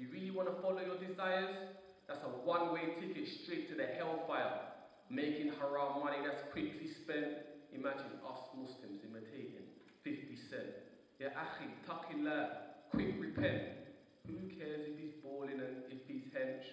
You really want to follow your desires? That's a one-way ticket straight to the hellfire. Making haram money that's quickly spent. Imagine us Muslims imitating 50 Cent. Ya akhi, taqillah, quick repent. Who cares if he's balling and if he's hench?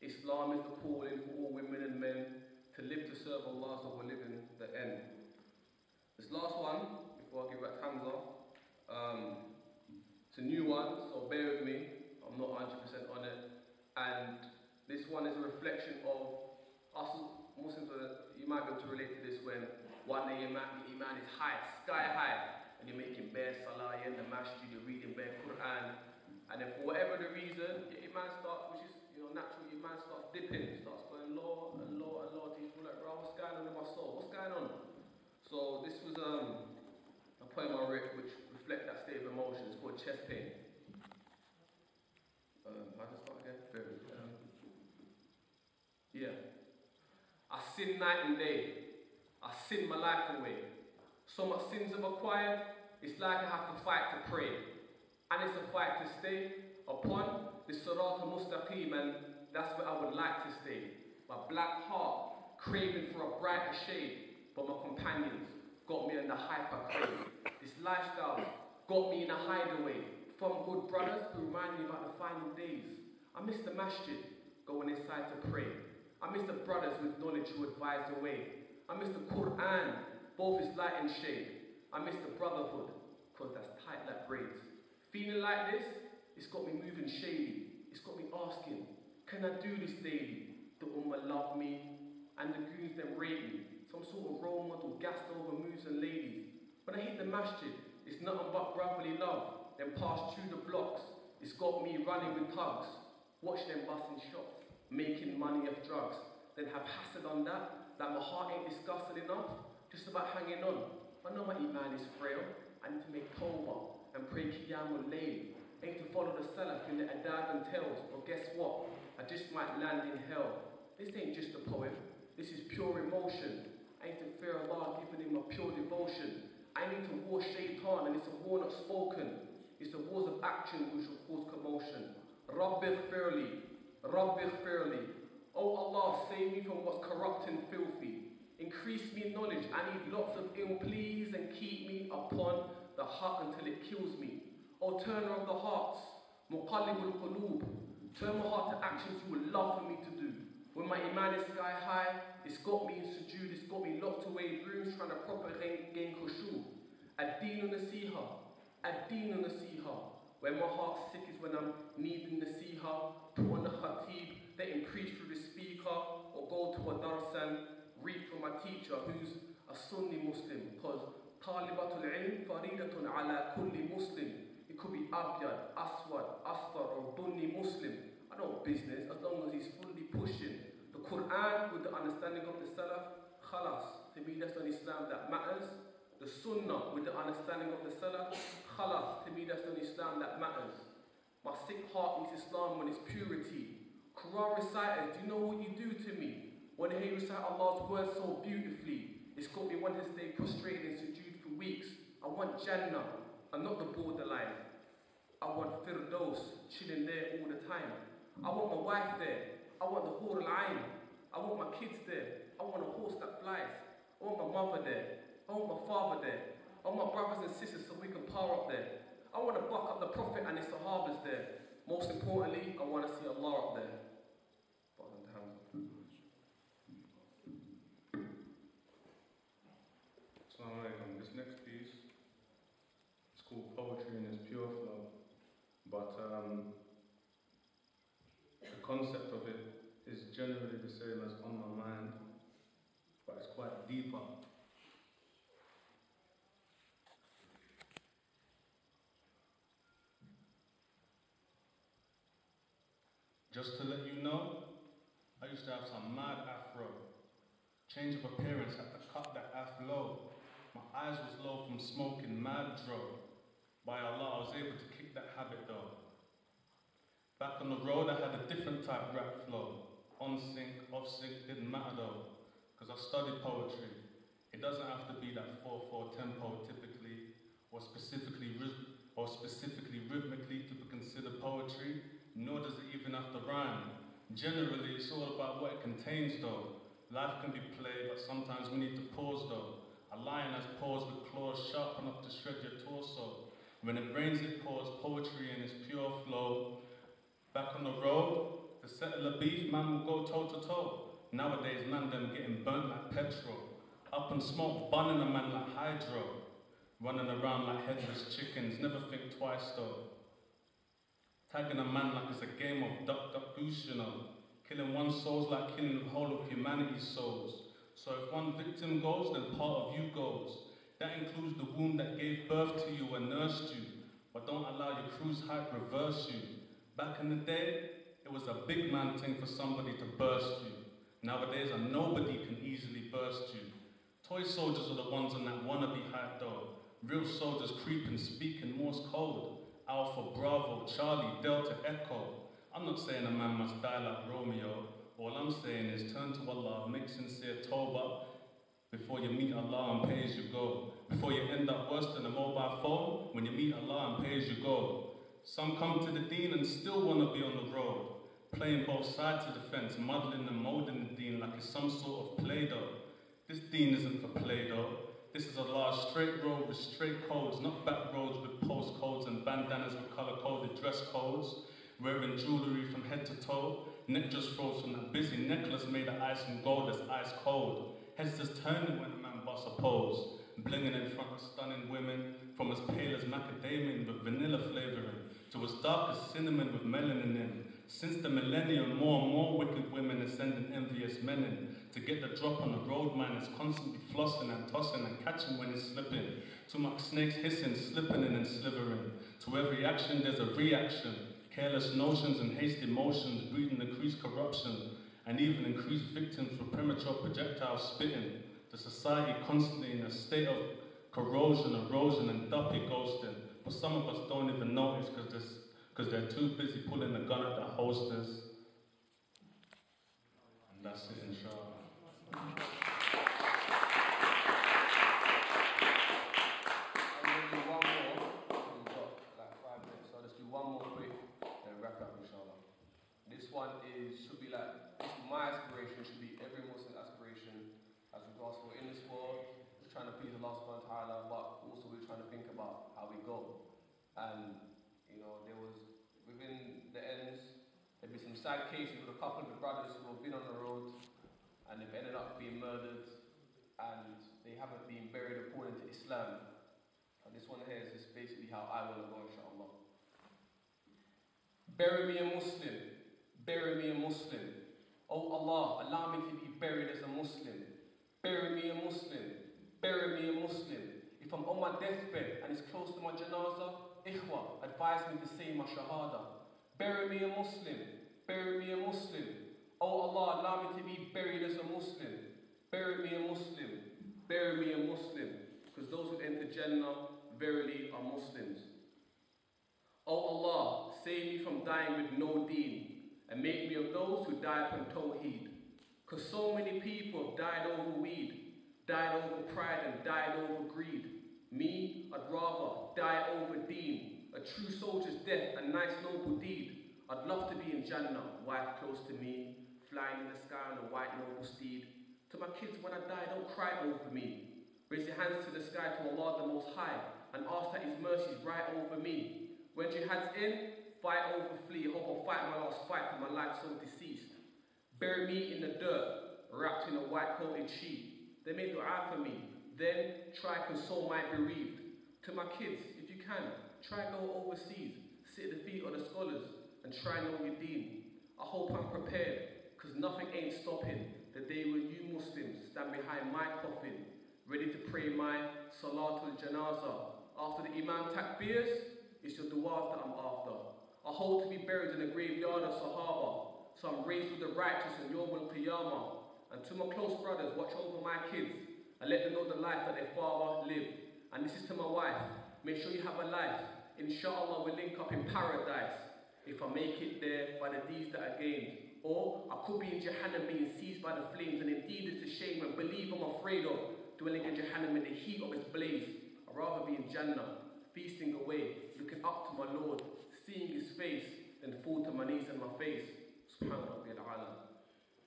Islam is the calling for all women and men to live to serve Allah, so we're living the end. This last one, before I give back Hamza, it's a new one, so bear with me. I'm not 100% on it. And this one is a reflection of us Muslims. You might be able to relate to this when one day your iman is high, sky high, and you're making bare salah, you're in the masjid, you're reading bare Quran, and then for whatever the reason, your iman starts, which is natural, your iman starts dipping, it starts going low and low and low, till you feel like, bro, what's going on in my soul? What's going on? So this was a poem I wrote which reflects that state of emotion. It's called Chest Pain. How to start again? Yeah. I sin night and day. I sin my life away. So much sins I've acquired, it's like I have to fight to pray. And it's a fight to stay upon the Sirat al-Mustaqim, and that's where I would like to stay. My black heart craving for a brighter shade, but my companions got me in the hyper crave. This lifestyle got me in a hideaway from good brothers who remind me about the final days. I miss the masjid, going inside to pray. I miss the brothers with knowledge who advise the way. I miss the Quran, both is light and shade. I miss the brotherhood, cause that's tight like braids. Feeling like this, it's got me moving shady. It's got me asking, can I do this daily? The Ummah love me, and the goons them rate me. Some sort of role model, gassed over moves and ladies. When I hit the masjid, it's nothing but brotherly love. Then pass through the blocks, it's got me running with tugs. Watch them busting shots, making money off drugs. Then have hasad on that my heart ain't disgusted enough, just about hanging on. I know my iman is frail, I need to make tawbah and pray qiyamul layl. I need to follow the salaf in the adab and tells, but guess what? I just might land in hell. This ain't just a poem, this is pure emotion. I need to fear Allah, giving him a pure devotion. I need to war shaitan, and it's a war not spoken. It's the wars of action which will cause commotion. Rabbi Fairly. Oh Allah, save me from what's corrupt and filthy. Increase me in knowledge, I need lots of ill, please, and keep me upon the haqq until it kills me. O turner of the hearts, muqallibul qulub, turn my heart to actions you would love for me to do. When my iman is sky high, it's got me in sujood, it's got me locked away in rooms trying to properly gain khushu. Ad-deen nasiha. When my heart's sick is when I'm needing nasiha, put on the khatib, let him preach through the speaker, or go to a dars and read from my teacher who's a Sunni Muslim, because talibatul ilm faridatun ala kulli Muslim. It could be abyad, aswad, asfar, or bunni Muslim. I know business, as long as he's fully pushing the Quran with the understanding of the Salaf, khalas. To me, that's the Islam that matters. The Sunnah with the understanding of the Salaf, khalas. To me, that's the Islam that matters. My sick heart needs Islam when it's purity. Quran reciters, do you know what you do to me? When I hear you recite Allah's words so beautifully, it's got me wanting to stay prostrated in sujood for weeks. I want Jannah, and not the borderline. I want Firdaus, chilling there all the time. I want my wife there. I want the Hur al-Ain. I want my kids there. I want a horse that flies. I want my mother there. I want my father there. I want my brothers and sisters so we can power up there. I want to buck up the Prophet and his Sahabas there. Most importantly, I want to see Allah up there. Assalamu alaikum. This next piece is called Poetry in its Pure Flow, but the concept of it is generally the same as On My Mind, but it's quite deeper. Just to let you know, I used to have some mad afro. Change of appearance, had to cut that afro. My eyes was low from smoking mad dro. By Allah, I was able to kick that habit though. Back on the road, I had a different type rap flow. On sync, off sync, didn't matter though, because I studied poetry. It doesn't have to be that 4/4 tempo typically, or specifically rhythmically to be considered poetry, nor does it enough to rhyme. Generally, it's all about what it contains though. Life can be played, but sometimes we need to pause though. A lion has paws with claws sharp enough to shred your torso. When it rains, it pours poetry in its pure flow. Back on the road, to settle a beef, man will go toe to toe. Nowadays, man, them getting burnt like petrol. Up in smoke, bunning a man like hydro. Running around like headless chickens, never think twice though. Tagging a man like it's a game of duck, duck, goose, you know. Killing one soul's like killing the whole of humanity's souls. So if one victim goes, then part of you goes. That includes the womb that gave birth to you and nursed you. But don't allow your cruise height reverse you. Back in the day, it was a big man thing for somebody to burst you. Nowadays, a nobody can easily burst you. Toy soldiers are the ones on that wannabe hype though. Real soldiers creeping, speaking Morse code. Alpha, Bravo, Charlie, Delta, Echo. I'm not saying a man must die like Romeo. All I'm saying is turn to Allah, make sincere tawbah before you meet Allah and pay as you go. Before you end up worse than a mobile phone when you meet Allah and pay as you go. Some come to the deen and still want to be on the road. Playing both sides of the fence, muddling and moulding the deen like it's some sort of play-doh. This deen isn't for play-doh. This is a large straight road with straight codes, not back roads with postcodes and bandanas with colour-coded dress codes. Wearing jewellery from head to toe. Neck just froze from that busy necklace made of ice and gold that's ice cold. Heads just turning when a man busts a pose. Blinging in front of stunning women, from as pale as macadamia with vanilla flavouring, to as dark as cinnamon with melanin in. Since the millennium, more and more wicked women are sending envious men in. To get the drop on the road, man is constantly flossing and tossing and catching when he's slipping. Too much snakes hissing, slipping in and slithering. To every action there's a reaction. Careless notions and hasty motions breeding increased corruption and even increased victims for premature projectile spitting. The society constantly in a state of corrosion, erosion and duppy ghosting. But some of us don't even notice because they're too busy pulling the gun at the holsters. And that's it, inshallah. One should be like, my aspiration should be every Muslim aspiration as we go for in this world. We're trying to please Allah subhanahu wa ta'ala, but also we're trying to think about how we go. And, you know, there was, within the ends, there'd be some sad cases with a couple of the brothers who have been on the road and they've ended up being murdered and they haven't been buried according to Islam. And this one here is just basically how I want to go, inshallah. Bury me a Muslim. Bury me a Muslim. Oh Allah, allow me to be buried as a Muslim. Bury me a Muslim. Bury me a Muslim. If I'm on my deathbed and it's close to my janazah, Ikhwa, advise me to say my shahada. Bury me a Muslim. Bury me a Muslim. Oh Allah, allow me to be buried as a Muslim. Bury me a Muslim. Bury me a Muslim. Because those who enter Jannah verily are Muslims. Oh Allah, save me from dying with no deen. And make me of those who die upon Tawheed. Because so many people have died over weed, died over pride and died over greed. Me, I'd rather die over deen, a true soldier's death, a nice noble deed. I'd love to be in Jannah, wife close to me, flying in the sky on a white noble steed. To my kids, when I die, don't cry over me. Raise your hands to the sky to Allah the Most High and ask that His mercies right over me. When jihad's in, fight over flee, hope I'll fight my last fight till my life so deceased. Bury me in the dirt, wrapped in a white coated sheet. They make dua for me, then try console my bereaved. To my kids, if you can, try go overseas, sit at the feet of the scholars, and try know your deen. I hope I'm prepared, cause nothing ain't stopping the day when you Muslims stand behind my coffin, ready to pray my Salatul Janazah. After the Imam takbirs, it's your du'as that I'm after. I hope to be buried in the graveyard of Sahaba, so I'm raised with the righteous in Yawm al-Qiyamah. And to my close brothers, watch over my kids and let them know the life that their father lived. And this is to my wife, make sure you have a life. Inshallah, we'll link up in paradise if I make it there by the deeds that I gained. Or I could be in Jahannam being seized by the flames, and indeed it's a shame and believe I'm afraid of dwelling in Jahannam in the heat of its blaze. I'd rather be in Jannah, feasting away, looking up to my Lord, seeing His face, then fall to my knees and my face. Subhanallah Rabbil Alam.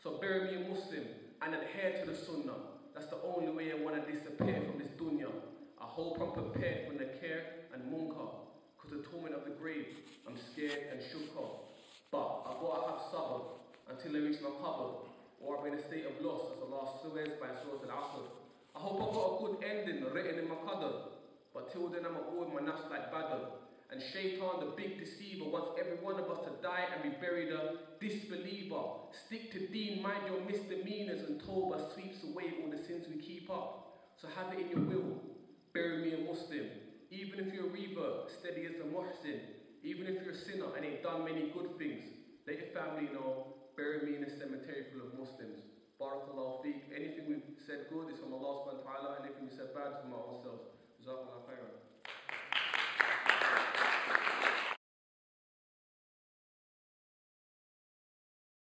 So bury me a Muslim and adhere to the Sunnah. That's the only way I want to disappear from this dunya. I hope I'm prepared for nakir and munkar, because the torment of the grave, I'm scared and shook of. But I've got to have sabr until I reach my qabr, or I'm in a state of loss, as Allah swears by Surah Al-Asr. I hope I've got a good ending written in my qadr, but till then I'm at war with my nafs like Badr. And Shaitan, the big deceiver, wants every one of us to die and be buried a disbeliever. Stick to deen, mind your misdemeanors, and Tawbah sweeps away all the sins we keep up. So have it in your will, bury me a Muslim. Even if you're a revert, steady as a muhsin. Even if you're a sinner and ain't done many good things, let your family know, bury me in a cemetery full of Muslims. Barakallahu feek. Anything we've said good is from Allah subhanahu wa ta'ala, and anything we said bad is from our own selves. Jazakallah khairan.